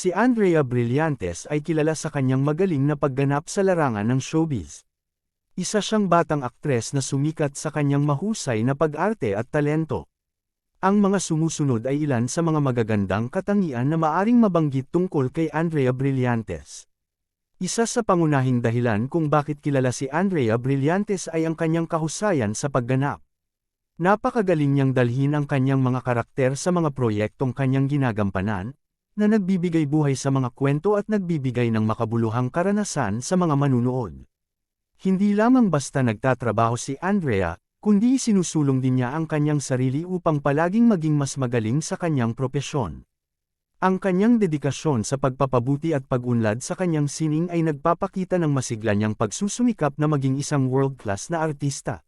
Si Andrea Brillantes ay kilala sa kanyang magaling na pagganap sa larangan ng showbiz. Isa siyang batang aktres na sumikat sa kanyang mahusay na pag-arte at talento. Ang mga sumusunod ay ilan sa mga magagandang katangian na maaring mabanggit tungkol kay Andrea Brillantes. Isa sa pangunahing dahilan kung bakit kilala si Andrea Brillantes ay ang kanyang kahusayan sa pagganap. Napakagaling niyang dalhin ang kanyang mga karakter sa mga proyektong kanyang ginagampanan, na nagbibigay buhay sa mga kwento at nagbibigay ng makabuluhang karanasan sa mga manunood. Hindi lamang basta nagtatrabaho si Andrea, kundi sinusulong din niya ang kanyang sarili upang palaging maging mas magaling sa kanyang propesyon. Ang kanyang dedikasyon sa pagpapabuti at pag-unlad sa kanyang sining ay nagpapakita ng masigla niyang pagsusumikap na maging isang world-class na artista.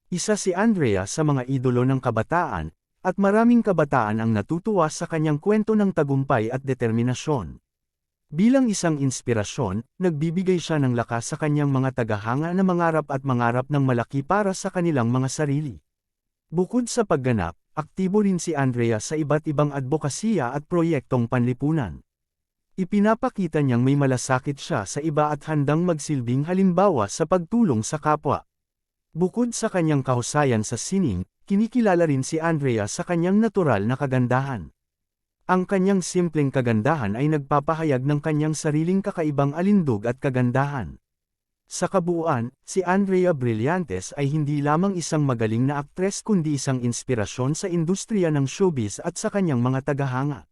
Isa si Andrea sa mga idolo ng kabataan, at maraming kabataan ang natutuwa sa kanyang kwento ng tagumpay at determinasyon. Bilang isang inspirasyon, nagbibigay siya ng lakas sa kanyang mga tagahanga na mangarap ng malaki para sa kanilang mga sarili. Bukod sa pagganap, aktibo rin si Andrea sa iba't ibang advokasya at proyektong panlipunan. Ipinapakita niyang may malasakit siya sa iba at handang magsilbing halimbawa sa pagtulong sa kapwa. Bukod sa kanyang kahusayan sa sining, kinikilala rin si Andrea sa kanyang natural na kagandahan. Ang kanyang simpleng kagandahan ay nagpapahayag ng kanyang sariling kakaibang alindog at kagandahan. Sa kabuuan, si Andrea Brillantes ay hindi lamang isang magaling na aktres kundi isang inspirasyon sa industriya ng showbiz at sa kanyang mga tagahanga.